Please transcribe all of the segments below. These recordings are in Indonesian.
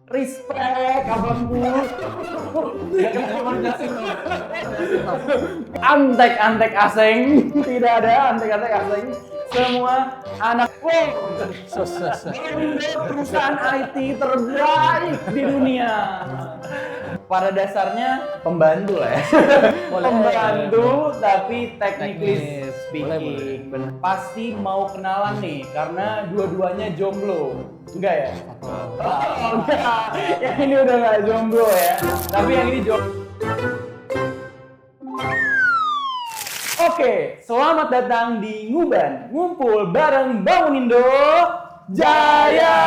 Respect abangku. Jelasin dong. Antek-antek asing, tidak ada antek-antek asing. Semua anak perusahaan IT terbaik di dunia. Pada dasarnya pembantu lah ya. Boleh. Pembantu tapi technically Teknis. speaking. Boleh. Bener. Pasti mau kenalan nih karena dua-duanya jomblo. Enggak ya? Oh, enggak. Yang ini udah nggak jomblo ya. Tapi yang ini jomblo. Oke, selamat datang di Nguban, ngumpul bareng Bangun Indo Jaya.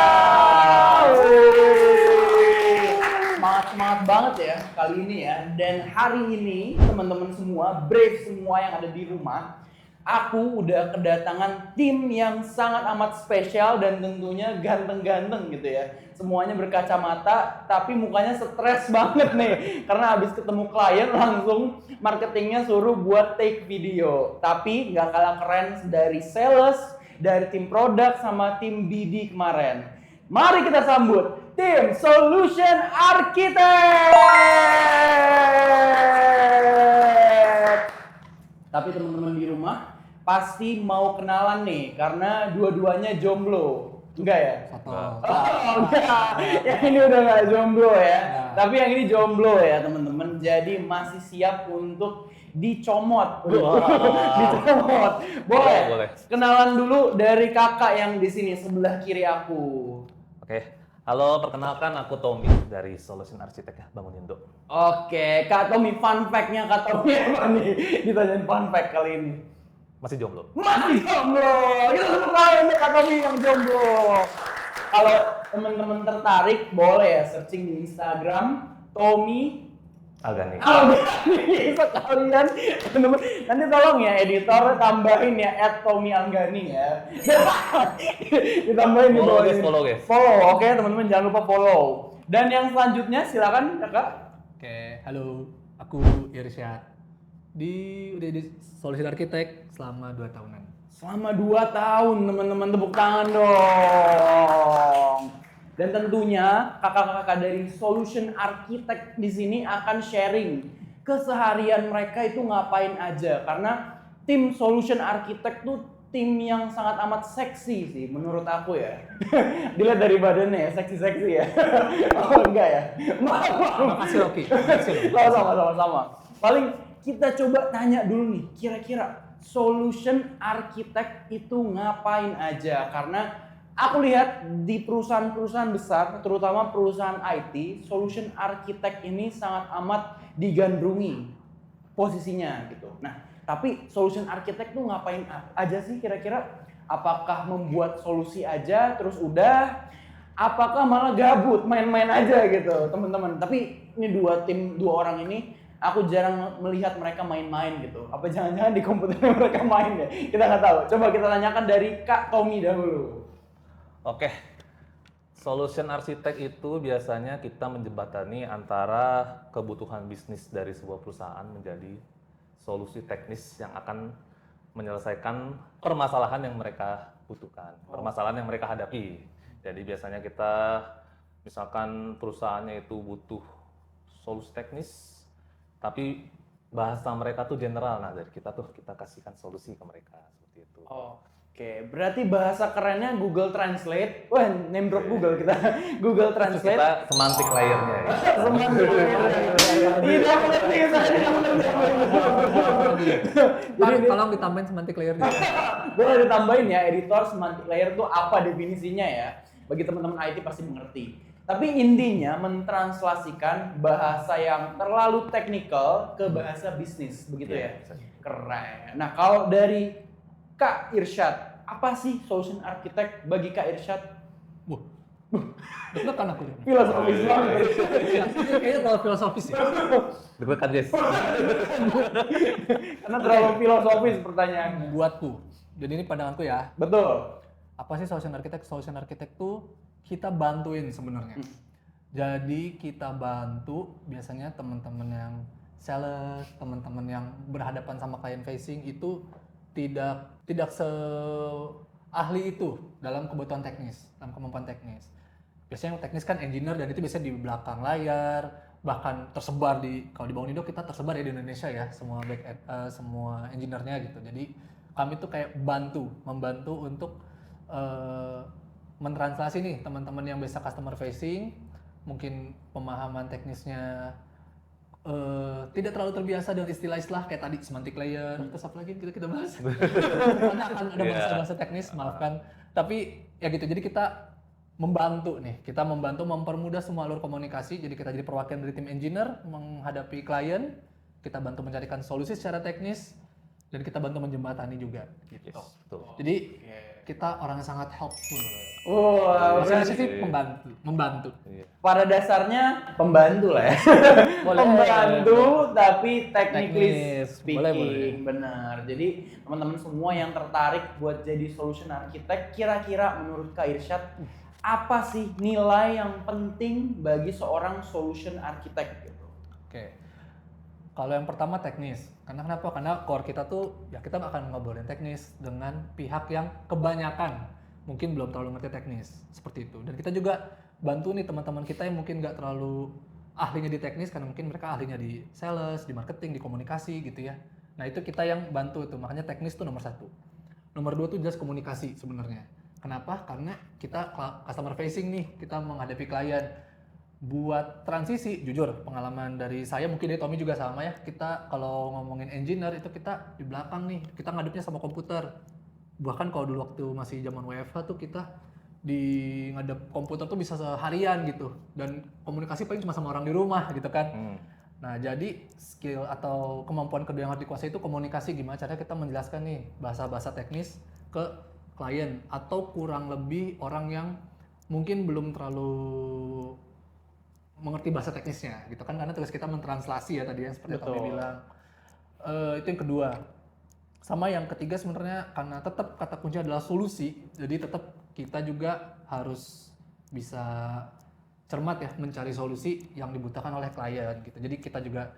Semangat banget ya kali ini ya. Dan hari ini teman-teman semua, brave semua yang ada di rumah, aku udah kedatangan tim yang sangat amat spesial dan tentunya ganteng-ganteng gitu ya. Semuanya berkacamata, tapi mukanya stres banget nih. Karena habis ketemu klien langsung marketingnya suruh buat take video. Tapi nggak kalah keren dari sales, dari tim produk sama tim BD kemarin. Mari kita sambut tim Solution Architect. Tapi teman-teman di rumah pasti mau kenalan nih karena dua-duanya jomblo. Enggak ya? Oh, enggak. Yang ini udah nggak jomblo ya. Tapi yang ini jomblo ya teman-teman. Jadi masih siap untuk dicomot. Dicomot. Boleh. Kenalan dulu dari kakak yang di sini sebelah kiri aku. Oke, halo, perkenalkan aku Tommy dari Solution Architect ya, Bangun Indo. Oke, Kak Tommy, fun fact-nya Kak Tommy apa nih? Ditanyain fun fact kali ini. Masih jomblo? Masih jomblo! Kita tepuk tangan untuk Kak Tommy yang jomblo. Kalau teman-teman tertarik, boleh ya searching di Instagram Tommy Agani. sekalian teman-teman. Nanti tolong ya editor tambahin ya @TommyAnggani ya. Ditambahin di bawah ini. Follow guys. Follow, oke teman-teman jangan lupa follow. Dan yang selanjutnya silakan kakak. Oke, halo. Aku Irsyad. Udah di Solution Architect selama 2 tahunan. Selama 2 tahun teman-teman, tepuk tangan dong. Dan tentunya kakak-kakak dari Solution Architect di sini akan sharing keseharian mereka itu ngapain aja. Karena tim Solution Architect tuh tim yang sangat amat seksi sih menurut aku ya. Dilihat dari badannya ya, seksi-seksi ya. Oh enggak ya? Makasih Rocky. Sama-sama. Paling kita coba tanya dulu nih, kira-kira Solution Architect itu ngapain aja? Karena aku lihat di perusahaan-perusahaan besar, terutama perusahaan IT, Solution Architect ini sangat amat digandrungi posisinya gitu. Nah, tapi Solution Architect tuh ngapain aja sih kira-kira? Apakah membuat solusi aja terus udah? Apakah malah gabut main-main aja gitu, teman-teman? Tapi ini dua orang ini aku jarang melihat mereka main-main gitu. Apa jangan-jangan di komputer mereka main ya? Kita nggak tahu. Coba kita tanyakan dari Kak Tommy dahulu. Oke, Solution Architect itu biasanya kita menjembatani antara kebutuhan bisnis dari sebuah perusahaan menjadi solusi teknis yang akan menyelesaikan permasalahan yang mereka butuhkan, permasalahan yang mereka hadapi. Jadi biasanya kita, misalkan perusahaannya itu butuh solusi teknis, tapi bahasa mereka tuh general. Nah, dari kita kasihkan solusi ke mereka seperti itu. Oke, berarti bahasa kerennya Google Translate. Wah, name drop Google kita. Google Translate. Kita semantik layernya ya. Semantik tidak mengerti saya tidak mengerti. Tolong ditambahin semantik layernya. Boleh ditambahin ya editor semantik layer itu apa definisinya ya? Bagi teman-teman IT pasti mengerti. Tapi intinya mentranslasikan bahasa yang terlalu teknikal ke bahasa bisnis, begitu ya? Keren. Nah, kalau dari Kak Irsyad, apa sih Solution Architect bagi Kak Irsyad? Wah. Deg-degan aku. Filosofis banget. Kayaknya terlalu filosofis ya. Deg-degan guys. Karena terlalu filosofis pertanyaannya. Buatku. Dan ini pandanganku ya. Betul. Apa sih Solution Architect? Solution Architect tuh kita bantuin sebenarnya. Jadi kita bantu biasanya teman-teman yang sales, teman-teman yang berhadapan sama client facing itu tidak se ahli itu dalam kebutuhan teknis, dalam kemampuan teknis. biasanya yang teknis kan engineer dan itu biasanya di belakang layar, bahkan tersebar kalau di Bangun Indo kita tersebar ya di Indonesia ya semua semua engineer-nya gitu. Jadi kami tuh kayak membantu untuk mentranslasi nih teman-teman yang biasa customer facing, mungkin pemahaman teknisnya tidak terlalu terbiasa dengan istilah-istilah kayak tadi semantic layer, terus apa lagi kita bahas. Karena akan ada bahasa-bahasa teknis, maafkan. Tapi ya gitu, jadi kita membantu mempermudah semua alur komunikasi. Jadi kita jadi perwakilan dari tim engineer menghadapi klien, kita bantu mencarikan solusi secara teknis, dan kita bantu menjembatani juga. Gitu. Yes, betul. Jadi kita orang yang sangat helpful. Wah, Maksudnya sih membantu. Iya. pada dasarnya pembantu lah ya. Pembantu tapi technically Teknis. speaking. Boleh. Benar. Jadi teman-teman semua yang tertarik buat jadi solution architect, kira-kira menurut Kak Irsyad apa sih nilai yang penting bagi seorang solution architect gitu? Oke. Kalau yang pertama teknis. Karena kenapa? Karena core kita tuh ya kita akan ngobrolin teknis dengan pihak yang kebanyakan mungkin belum terlalu ngerti teknis seperti itu. Dan kita juga bantu nih teman-teman kita yang mungkin nggak terlalu ahlinya di teknis karena mungkin mereka ahlinya di sales, di marketing, di komunikasi gitu ya. Nah itu kita yang bantu tuh. Makanya teknis tuh nomor 1. Nomor 2 tuh jelas komunikasi sebenarnya. Kenapa? Karena kita customer facing nih, kita menghadapi klien. Buat transisi, jujur pengalaman dari saya mungkin dari Tommy juga sama ya. Kita kalau ngomongin engineer itu kita di belakang nih, kita ngadepnya sama komputer. Bahkan kalau dulu waktu masih zaman WFH tuh kita di ngadep komputer tuh bisa seharian gitu. Dan komunikasi paling cuma sama orang di rumah gitu kan. Nah jadi skill atau kemampuan kedua yang harus dikuasai itu komunikasi. Gimana caranya kita menjelaskan nih bahasa-bahasa teknis ke klien atau kurang lebih orang yang mungkin belum terlalu mengerti bahasa teknisnya gitu kan, karena tugas kita mentranslasi ya tadi yang seperti Tommy bilang. Itu yang kedua. Sama yang ketiga sebenarnya karena tetap kata kunci adalah solusi, jadi tetap kita juga harus bisa cermat ya mencari solusi yang dibutuhkan oleh klien gitu. Jadi kita juga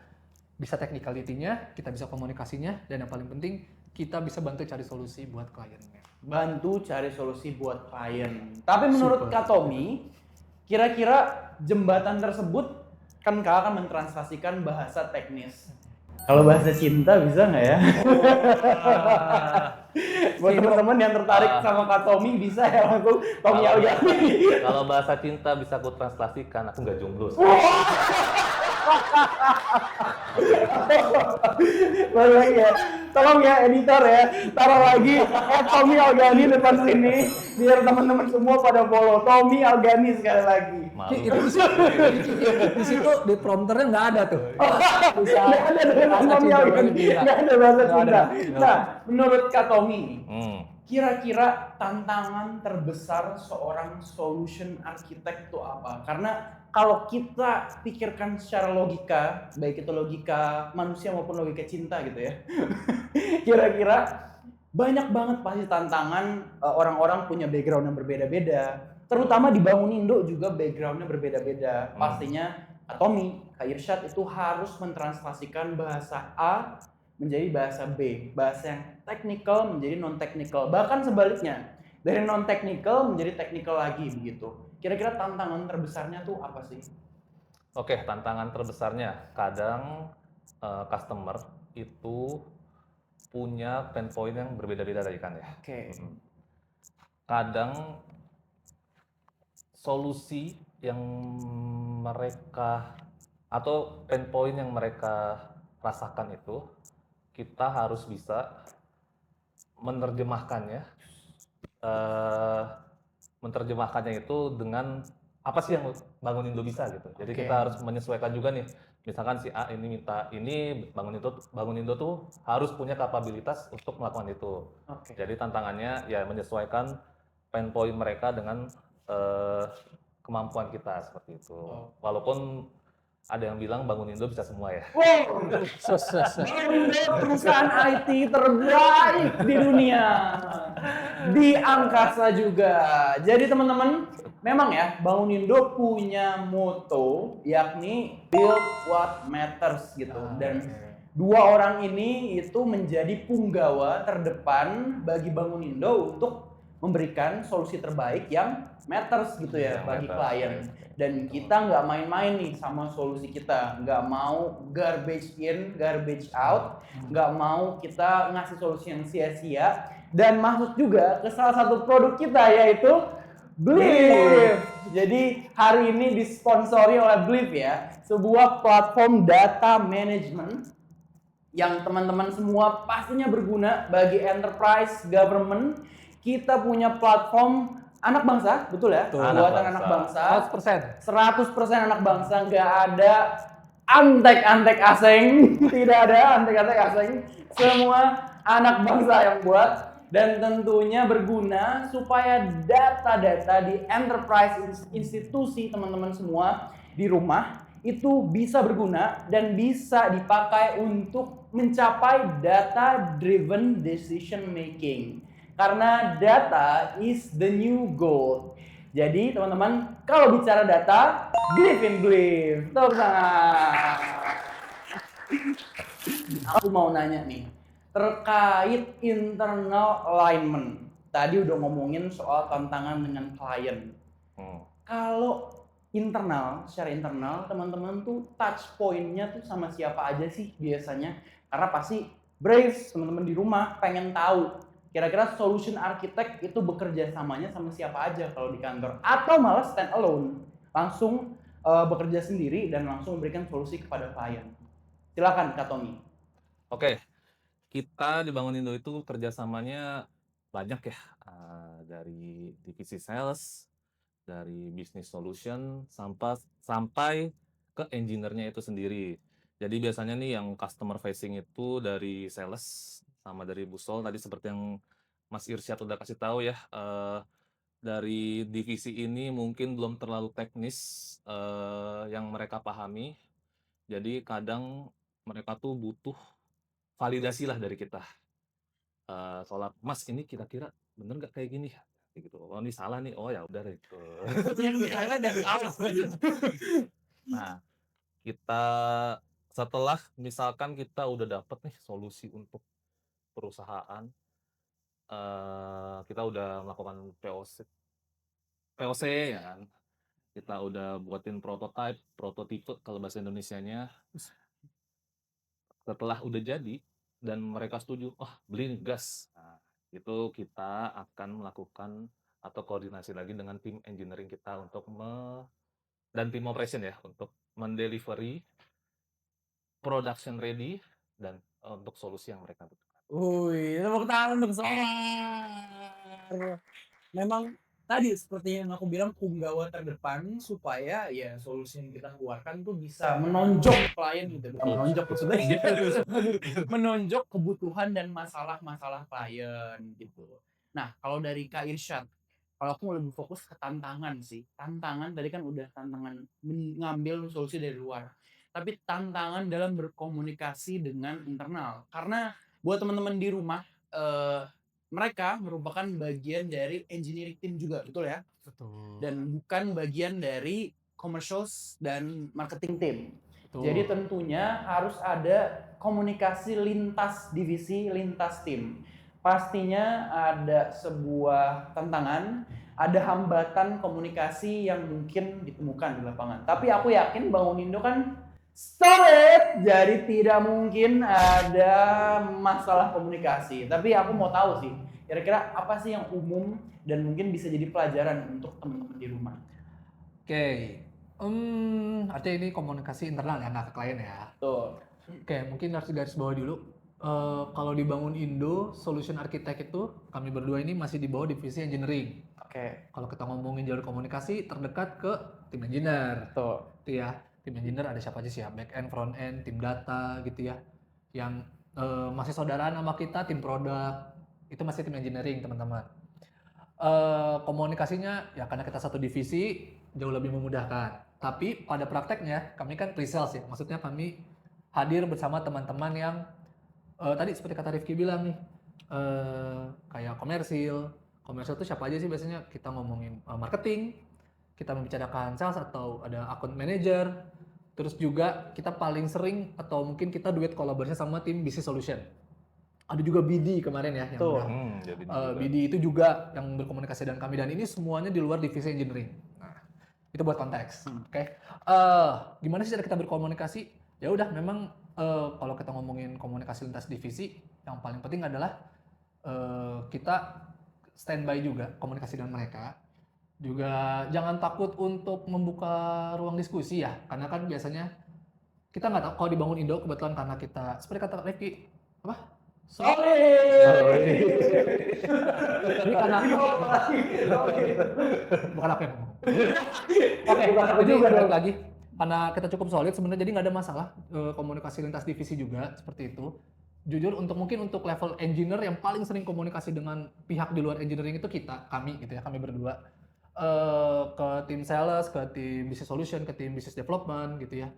bisa technicality-nya, kita bisa komunikasinya, dan yang paling penting kita bisa bantu cari solusi buat kliennya. Bantu cari solusi buat klien. Tapi menurut Kak Tommy, kira-kira jembatan tersebut kan Kak akan mentranslasikan bahasa teknis. Kalau bahasa cinta bisa nggak ya? Buat teman-teman yang tertarik sama Kak Tommy bisa ya langsung Tommy Algani. Kalau bahasa cinta bisa aku translasikan, aku nggak jomblo. Boleh ya, tolong ya editor ya, taruh lagi Tommy Algani depan sini biar teman-teman semua pada follow Tommy Algani sekali lagi. Itu di situ di prompternya nggak ada tuh. Nggak ada dengan Tommy Algani, nggak ada bahasa cinta. Nah, menurut Kak Tommy, kira-kira tantangan terbesar seorang solution architect itu apa? Karena kalau kita pikirkan secara logika, baik itu logika manusia maupun logika cinta gitu ya, kira-kira banyak banget pasti tantangan. Orang-orang punya background yang berbeda-beda, terutama di Bangun Indo juga backgroundnya berbeda-beda. Pastinya Kak Tommy, Kak Irsyad itu harus mentranslasikan bahasa A menjadi bahasa B, bahasa yang technical menjadi non-technical, bahkan sebaliknya dari non-technical menjadi technical lagi begitu. Kira-kira tantangan terbesarnya tuh apa sih? Oke, tantangan terbesarnya kadang customer itu punya pain point yang berbeda-beda tadi kan ya. Oke. Kadang solusi yang mereka atau pain point yang mereka rasakan itu kita harus bisa menerjemahkannya itu dengan apa sih yang Bangun Indo bisa gitu. Jadi kita harus menyesuaikan juga nih. Misalkan si A ini minta ini, Bangun Indo tuh harus punya kapabilitas untuk melakukan itu. Jadi tantangannya ya menyesuaikan pain point mereka dengan kemampuan kita seperti itu. Walaupun ada yang bilang Bangun Indo bisa semua ya. Wow, perusahaan IT terbaik di dunia, di angkasa juga. Jadi teman-teman, memang ya Bangun Indo punya moto yakni build what matters gitu. Dan dua orang ini itu menjadi punggawa terdepan bagi Bangun Indo untuk memberikan solusi terbaik yang matters gitu ya Yang bagi matters, klien. Dan kita nggak main-main nih sama solusi kita, nggak mau garbage in, garbage out, nggak mau kita ngasih solusi yang sia-sia, dan masuk juga ke salah satu produk kita yaitu Believe. Jadi hari ini disponsori oleh Believe ya, sebuah platform data management yang teman-teman semua pastinya berguna bagi enterprise, government. Kita punya platform anak bangsa, betul ya? Betul. Buatan anak bangsa. 100%. 100% anak bangsa, nggak ada antek-antek asing, tidak ada antek-antek asing, semua anak bangsa yang buat, dan tentunya berguna supaya data-data di enterprise institusi teman-teman semua di rumah itu bisa berguna dan bisa dipakai untuk mencapai data driven decision making. Karena data is the new gold. Jadi teman-teman, kalau bicara data, believe in believe. Tepuk tangan. Aku mau nanya nih, terkait internal alignment. Tadi udah ngomongin soal tantangan dengan klien. Kalau internal, secara internal, teman-teman tuh touch point-nya tuh sama siapa aja sih biasanya? Karena pasti brave, teman-teman di rumah pengen tahu kira-kira solution architect itu bekerja samanya sama siapa aja kalau di kantor, atau malah stand alone, langsung bekerja sendiri dan langsung memberikan solusi kepada klien. Silakan Kak Tommy. Oke, kita di Bangun Indo itu kerjasamanya banyak ya, dari divisi sales, dari business solution, sampai ke engineer-nya itu sendiri. Jadi biasanya nih yang customer facing itu dari sales sama dari Busol tadi seperti yang Mas Irsyad udah kasih tahu ya, dari divisi ini mungkin belum terlalu teknis yang mereka pahami. Jadi kadang mereka tuh butuh validasi lah dari kita. Soal Mas ini kira-kira bener nggak kayak gini? Kayak gitu. Oh ini salah nih. Oh ya udah deh. Gitu. Nah, kita setelah misalkan kita udah dapet nih solusi untuk perusahaan, kita udah melakukan POC ya kan. Kita udah buatin prototipe kalau bahasa Indonesianya. Setelah udah jadi dan mereka setuju, wah beli nih gas. Nah, itu kita akan melakukan atau koordinasi lagi dengan tim engineering kita untuk dan tim operation ya untuk mendelivery production ready dan untuk solusi yang mereka butuhkan. Wih, tepuk tangan untuk Somar. Memang tadi seperti yang aku bilang, punggawa terdepan supaya ya solusi yang kita keluarkan tuh bisa menonjok klien gitu. Bukan menonjok maksudnya, menonjok kebutuhan dan masalah-masalah klien gitu. Nah, kalau dari Kak Irsyad, kalau aku mau lebih fokus ke tantangan sih. Tantangan tadi kan udah tantangan mengambil solusi dari luar. Tapi tantangan dalam berkomunikasi dengan internal. Karena buat teman-teman di rumah, mereka merupakan bagian dari engineering team juga, betul ya? Betul. Dan bukan bagian dari commercials dan marketing team. Betul. Jadi tentunya harus ada komunikasi lintas divisi, lintas tim. Pastinya ada sebuah tantangan, ada hambatan komunikasi yang mungkin ditemukan di lapangan. Tapi aku yakin Bangun Indo kan solid, jadi tidak mungkin ada masalah komunikasi. Tapi aku mau tahu sih, kira-kira apa sih yang umum dan mungkin bisa jadi pelajaran untuk teman-teman di rumah. Oke, artinya ini komunikasi internal ya, nggak ke klien ya. Tuh. Oke, mungkin harus garis bawah dulu. Kalau di Bangun Indo, solution architect itu kami berdua ini masih di bawah divisi engineering. Oke. Kalau kita ngomongin jalur komunikasi terdekat ke tim engineer. Tuh. Itu ya, tim engineer ada siapa aja sih ya, back end, front end, tim data gitu ya. Yang masih saudaraan sama kita, tim produk, itu masih tim engineering teman-teman. Komunikasinya ya karena kita satu divisi jauh lebih memudahkan. Tapi pada prakteknya kami kan pre-sales ya, maksudnya kami hadir bersama teman-teman yang tadi seperti kata Rifki bilang nih, kayak komersil itu siapa aja sih biasanya? Kita ngomongin marketing, kita membicarakan sales atau ada account manager, terus juga kita paling sering atau mungkin kita duet kolaborasi sama tim business solution. ada juga BD kemarin ya yang Tuh. udah Jadi BD itu juga yang berkomunikasi dengan kami, dan ini semuanya di luar divisi engineering. Nah, itu buat konteks. Oke. Gimana sih cara kita berkomunikasi? Ya udah, memang kalau kita ngomongin komunikasi lintas divisi, yang paling penting adalah kita standby juga komunikasi dengan mereka. Juga jangan takut untuk membuka ruang diskusi ya, karena kan biasanya kita nggak tahu kalau dibangun Indo, kebetulan karena kita seperti kata Rifki apa? Ini karena bukan aku yang ngomong. Oke, jadi balik lagi karena kita cukup solid sebenarnya, jadi nggak ada masalah komunikasi lintas divisi juga seperti itu. Jujur mungkin untuk level engineer yang paling sering komunikasi dengan pihak di luar engineering itu kami gitu ya, kami berdua. Ke tim sales, ke tim business solution, ke tim business development gitu ya.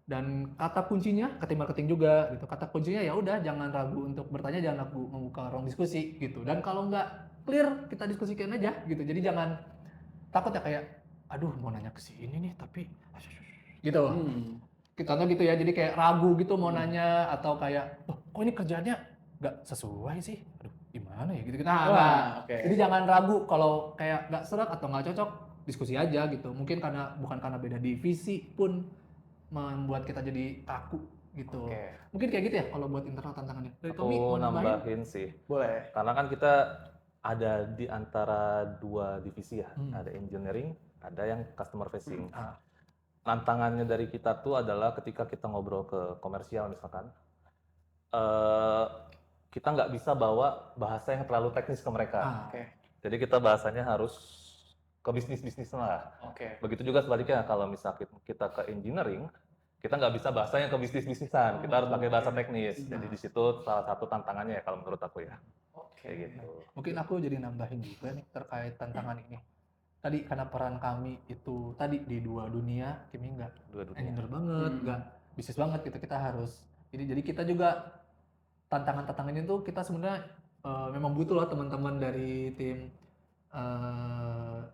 Dan kata kuncinya ke tim marketing juga gitu. Kata kuncinya ya udah, jangan ragu untuk bertanya, jangan ragu membuka ruang diskusi gitu. Dan kalau nggak clear, kita diskusikan aja gitu. Jadi jangan takut ya kayak, aduh mau nanya ke sini nih tapi gitu. Kitanya gitu ya, jadi kayak ragu gitu mau nanya, atau kayak, oh, kok ini kerjanya nggak sesuai sih? Aduh, gimana ya gitu. Nah, jadi jangan ragu kalau kayak nggak serak atau nggak cocok, diskusi aja gitu. Mungkin bukan karena beda divisi pun membuat kita jadi kaku gitu. Mungkin kayak gitu ya kalau buat internal tantangannya. Dari Tommy mau nambahin sih. Boleh. Karena kan kita ada di antara dua divisi ya. Ada engineering, ada yang customer facing. Tantangannya dari kita tuh adalah ketika kita ngobrol ke komersial misalkan, kita nggak bisa bawa bahasa yang terlalu teknis ke mereka. Jadi kita bahasanya harus ke bisnis lah. Begitu juga sebaliknya, kalau misalnya kita ke engineering, kita nggak bisa bahasanya ke bisnisan, kita harus pakai bahasa teknis. Jadi di situ salah satu tantangannya ya kalau menurut aku ya. Kayak gitu. Mungkin aku jadi nambahin juga nih terkait tantangan ini. Tadi karena peran kami itu tadi di dua dunia, Kimi nggak engineer banget, nggak bisnis banget gitu, kita harus. Jadi kita juga tantangan ini tuh kita sebenarnya memang butuh loh teman-teman dari tim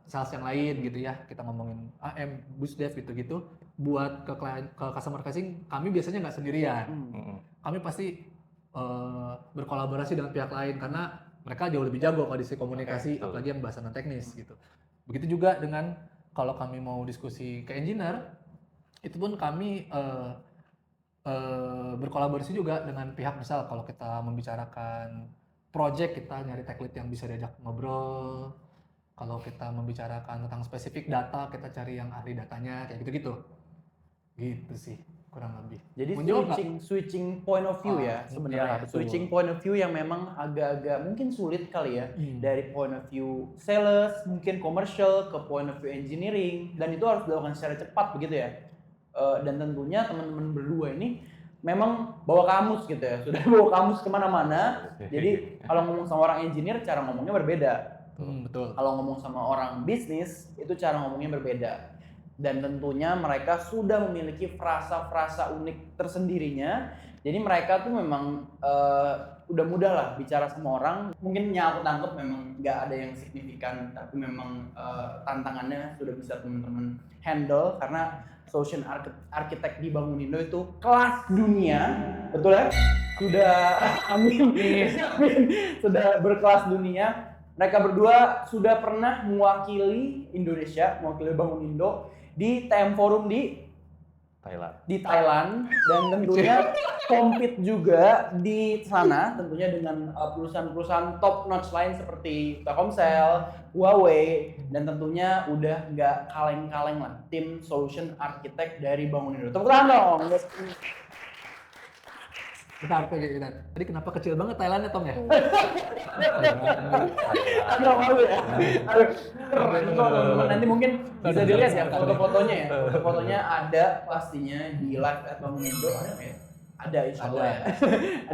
sales yang lain gitu ya. Kita ngomongin AM, Busdev gitu-gitu. Buat ke customer facing, kami biasanya nggak sendirian. Kami pasti berkolaborasi dengan pihak lain karena mereka jauh lebih jago kalau di komunikasi, apalagi yang bahasa non teknis gitu. Begitu juga dengan kalau kami mau diskusi ke engineer, itu pun kami berkolaborasi juga dengan pihak, misal kalau kita membicarakan project, kita nyari tech lead yang bisa diajak ngobrol. Kalau kita membicarakan tentang spesifik data, kita cari yang ahli datanya, kayak gitu-gitu. Gitu sih, kurang lebih. Jadi switching point of view ya sebenarnya. Switching point of view yang memang agak-agak mungkin sulit kali ya. Dari point of view sales, mungkin commercial, ke point of view engineering. Dan itu harus dilakukan secara cepat begitu ya. Dan tentunya teman-teman berdua ini memang bawa kamus gitu ya. Sudah bawa kamus kemana-mana. Jadi kalau ngomong sama orang engineer, cara ngomongnya berbeda. Betul. Kalau ngomong sama orang bisnis, itu cara ngomongnya berbeda. Dan tentunya mereka sudah memiliki frasa-frasa unik tersendirinya. Jadi mereka tuh memang udah mudah lah bicara sama orang. Mungkin yang aku tangkap memang nggak ada yang signifikan, tapi memang tantangannya sudah bisa teman-teman handle karena solution architect di Bangunindo itu kelas dunia, betul ya? Sudah, amin, sudah berkelas dunia. Mereka berdua sudah pernah mewakili Indonesia, mewakili Bangunindo di TM Forum di Thailand, dan tentunya compete juga di sana tentunya dengan perusahaan-perusahaan top notch lain seperti Telkomsel, Huawei, dan tentunya udah nggak kaleng-kaleng lah tim solution architect dari Bangunindo. Tepuk tangan dong. Bentar. Tadi kenapa kecil banget Thailandnya, Tom ya? Aduh, malu ya. Aduh, keren kok teman-teman. Nanti mungkin bisa dilihat ya foto-fotonya ya. Foto-fotonya ada pastinya di live at Bangunindo. Ada nggak ya? Ada, insya Allah ya.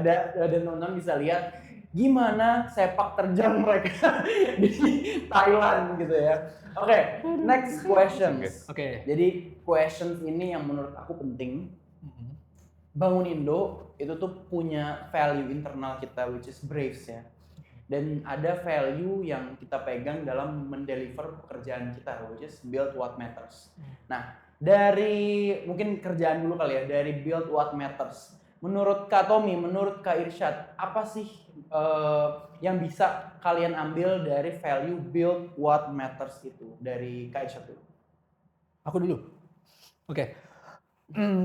Ada, dan teman-teman bisa lihat gimana sepak terjang mereka di Thailand gitu ya. Oke, next questions. Jadi questions ini yang menurut aku penting. Bangunindo itu tuh punya value internal kita, which is Braves ya. Dan ada value yang kita pegang dalam mendeliver pekerjaan kita, which is build what matters. Nah, dari mungkin kerjaan dulu kali ya, dari build what matters. Menurut Kak Tommy, menurut Kak Irsyad, apa sih yang bisa kalian ambil dari value build what matters itu dari Kak Irsyad dulu? Aku dulu. Oke.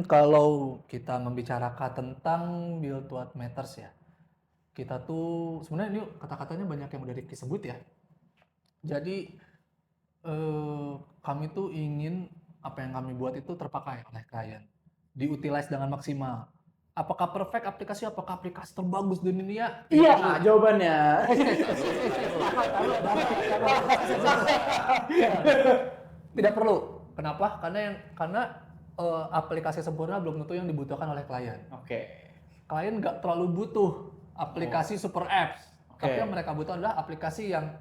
Kalau kita membicarakan tentang build what matters ya, kita tuh sebenarnya ini kata-katanya banyak yang udah Rifki sebut ya. Jadi kami tuh ingin apa yang kami buat itu terpakai oleh klien, diutilize dengan maksimal. Apakah perfect aplikasi? Apakah aplikasi terbagus di dunia? Iya, jawabannya. Tidak perlu. Kenapa? Karena aplikasi sempurna belum tentu yang dibutuhkan oleh klien. Oke. Klien nggak terlalu butuh aplikasi super apps, Oke. tapi yang mereka butuh adalah aplikasi yang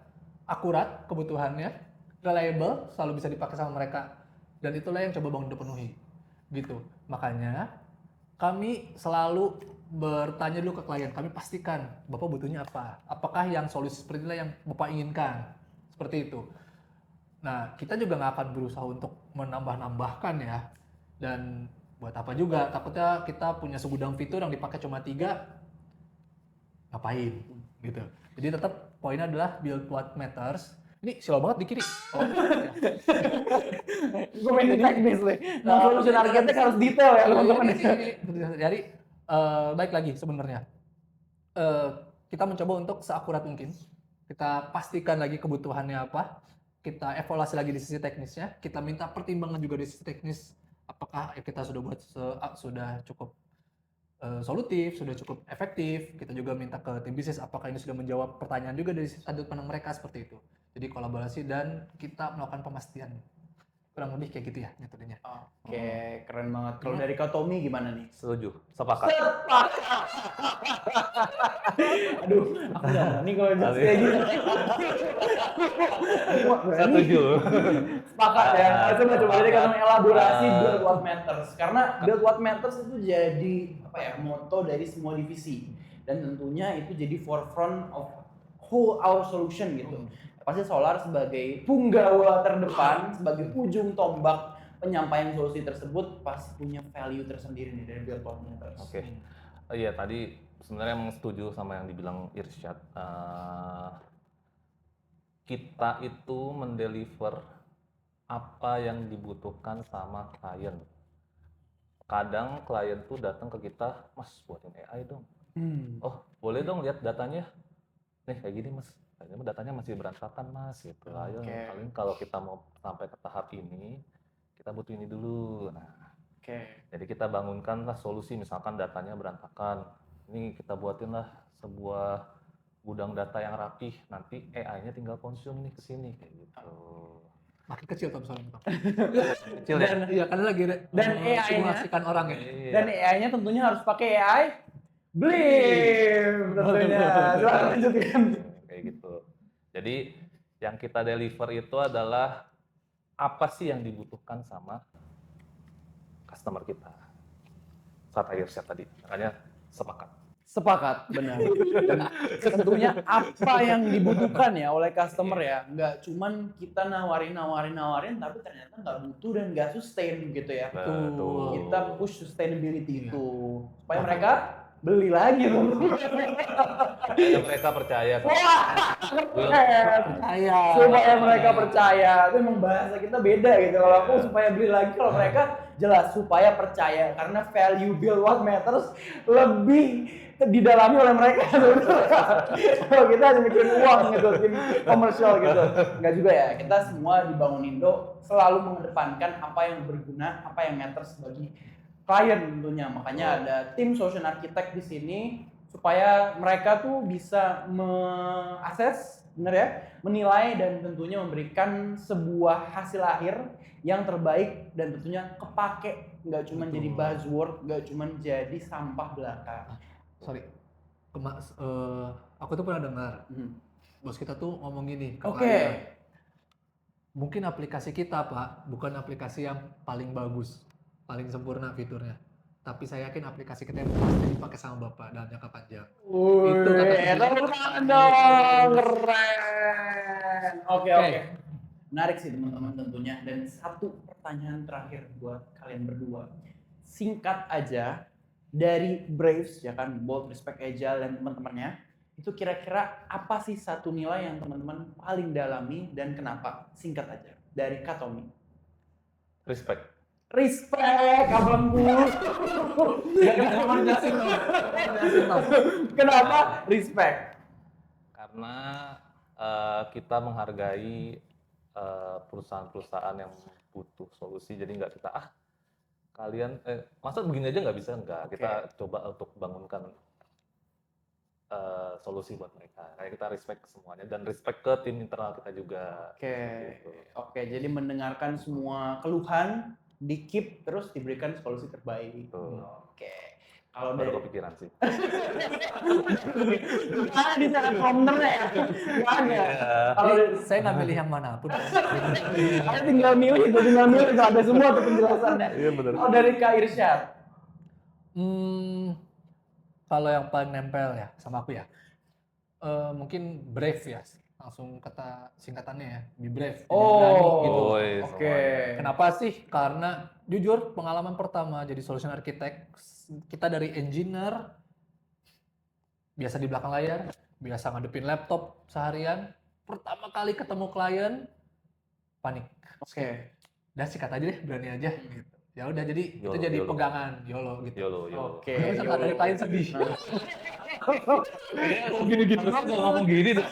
akurat kebutuhannya, reliable, selalu bisa dipakai sama mereka, dan itulah yang coba bangun penuhi, gitu. Makanya kami selalu bertanya dulu ke klien, kami pastikan Bapak butuhnya apa, apakah yang solusi seperti inilah yang Bapak inginkan, seperti itu. Nah, kita juga nggak akan berusaha untuk menambah-nambahkan ya, dan buat apa juga, takutnya kita punya segudang fitur yang dipakai cuma 3, ngapain gitu. Jadi tetap poinnya adalah build what matters. Ini silau banget di kiri. Oh, ya. Gue main teknis nih. Nah, solution architect harus detail ya teman-teman. Jadi baik lagi sebenarnya. Kita mencoba untuk seakurat mungkin. Kita pastikan lagi kebutuhannya apa. Kita evaluasi lagi di sisi teknisnya. Kita minta pertimbangan juga di sisi teknis. Apakah kita sudah buat sudah cukup solutif, sudah cukup efektif. Kita juga minta ke tim bisnis apakah ini sudah menjawab pertanyaan juga dari sudut pandang mereka seperti itu. Jadi kolaborasi dan kita melakukan pemastian. Kurang lebih kayak gitu ya metodenya. Oke, keren banget. Kalau dari Kak Tommy gimana nih? Setuju, sepakat. Aduh, aku nggak berani kalau judge kayak gini. Setuju. Sepakat ya. Coba jadi kalian elaborasi build what matters. Karena build what matters itu jadi apa ya, moto dari semua divisi. Dan tentunya itu jadi forefront of whole our solution gitu. Pasti Solar sebagai punggawa terdepan, sebagai ujung tombak penyampaian solusi tersebut pasti punya value tersendiri nih dari build what matters. Oke. Iya, tadi sebenarnya emang setuju sama yang dibilang Irsyad. Kita itu mendeliver apa yang dibutuhkan sama klien. Kadang klien tuh datang ke kita, Mas buatin AI dong. Oh boleh dong lihat datanya. Nih kayak gini Mas, kayaknya datanya masih berantakan Mas gitu. Ayo, paling kalau kita mau sampai ke tahap ini, kita butuh ini dulu. Nah, jadi kita bangunkanlah solusi, misalkan datanya berantakan. Ini kita buatinlah sebuah gudang data yang rapih, nanti AI-nya tinggal konsum nih ke sini kayak gitu. Makin kecil Tom soalnya. Kecil ya? Iya, karena lagi dan AI-nya simulasikan orang ya. Iya. dan AI-nya tentunya harus pakai AI Blim tentunya. Silahkan lanjutkan. Kayak gitu. Jadi yang kita deliver itu adalah apa sih yang dibutuhkan sama customer kita. Kata Irsyad tadi, makanya sepakat. Sepakat, benar. Dan tentunya apa yang dibutuhkan ya oleh customer ya, nggak cuman kita nawarin, tapi ternyata nggak butuh dan nggak sustain gitu ya. Betul. Kita push sustainability itu supaya mereka beli lagi loh. Supaya mereka percaya. Percaya. Supaya mereka percaya. Itu emang bahasa kita beda gitu. Kalau aku supaya beli lagi, kalau mereka jelas supaya percaya. Karena value build what matters lebih didalami oleh mereka. Kalau kita hanya mikirin uang gitu, tim komersial gitu. Enggak juga ya. Kita semua di Bangun Indo selalu mengedepankan apa yang berguna, apa yang matters bagi klien tentunya. Makanya ada tim solution architect di sini supaya mereka tuh bisa mengakses, bener ya, menilai dan tentunya memberikan sebuah hasil akhir yang terbaik dan tentunya kepake, nggak cuma jadi buzzword, nggak cuma jadi sampah belaka. Sorry, aku tuh pernah dengar bos kita tuh ngomong gini ke klien. Mungkin aplikasi kita Pak bukan aplikasi yang paling bagus, paling sempurna fiturnya, tapi saya yakin aplikasi kita yang pasti dipakai sama Bapak dalam jangka panjang. Itu kata keren dong, keren. Oke. Menarik sih teman-teman tentunya. Dan satu pertanyaan terakhir buat kalian berdua, singkat aja dari Braves ya kan, Bold, Respect, Agile dan teman-temannya. itu kira-kira apa sih satu nilai yang teman-teman paling dalami dan kenapa? Singkat aja dari Kak Tommy. Respect. Respect, abangku. Kenapa respect? Karena kita menghargai perusahaan-perusahaan yang butuh solusi, jadi nggak kita kalian masa begini aja nggak bisa, nggak. Kita coba untuk bangunkan solusi buat mereka. Kayak kita respect semuanya dan respect ke tim internal kita juga. Oke, jadi mendengarkan semua keluhan, di-keep terus diberikan solusi terbaik. Oke. Kalau baru dari kepikiran sih. di sana prompternya ya? Nggak ada. Kalau Saya nggak milih yang manapun. tinggal milih itu ada semua tuh penjelasannya. Iya benar. Kalau dari Kak Irsyad, Kalau yang paling nempel ya sama aku ya, mungkin brave ya, langsung kata singkatannya ya, be brave, jadi berani gitu. Oke. Kenapa sih? Karena jujur pengalaman pertama jadi solution architect, kita dari engineer, biasa di belakang layar, biasa ngadepin laptop seharian, pertama kali ketemu klien, panik. Oke. Udah sikat aja deh, berani aja. Gitu. Ya udah, jadi itu YOLO, jadi YOLO. pegangan, YOLO gitu. YOLO. Oke. Nggak bisa ada klien sedih. Gini-gini terus ngomong gini tuh.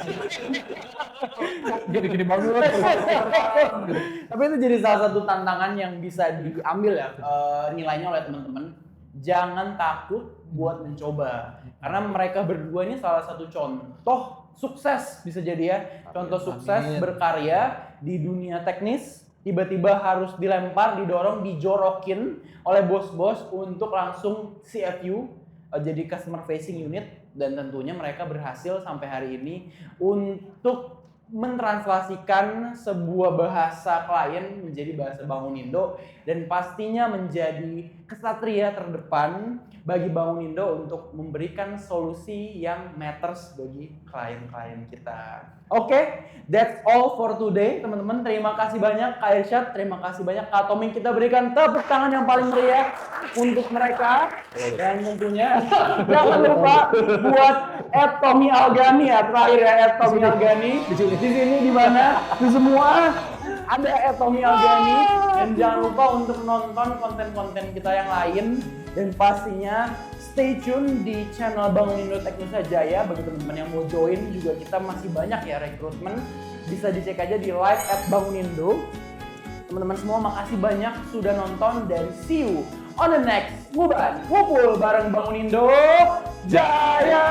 Gini-gini banget. Tapi itu jadi salah satu tantangan yang bisa diambil ya nilainya oleh teman-teman. Jangan takut buat mencoba. Karena mereka berdua ini salah satu contoh sukses bisa jadi ya. Contoh sukses Amin. berkarya di dunia teknis. Tiba-tiba harus dilempar, didorong, dijorokin oleh bos-bos untuk langsung CFU, jadi customer facing unit, dan tentunya mereka berhasil sampai hari ini untuk mentranslasikan sebuah bahasa klien menjadi bahasa Bangun-Indo dan pastinya menjadi kesatria terdepan bagi Bangun-Indo untuk memberikan solusi yang matters bagi klien-klien kita. Oke, that's all for today teman-teman. Terima kasih banyak Kak Irsyad, terima kasih banyak Kak Tommy. Kita berikan tepuk tangan yang paling meriah untuk mereka. Dan tentunya jangan lupa buat @Tommy Algani ya, terakhir ya @Tommy Algani. Di sini di mana? Di semua ada @Tommy Algani. Dan jangan lupa untuk nonton konten-konten kita yang lain dan pastinya stay tune di channel Bangun-Indo Teknosa Jaya. Bagi teman-teman yang mau join juga kita masih banyak ya rekrutmen. Bisa dicek aja di live @Bangun-Indo. Teman-teman semua makasih banyak sudah nonton dan see you on the next Nguban Ngumpul bareng Bangun-Indo Jaya.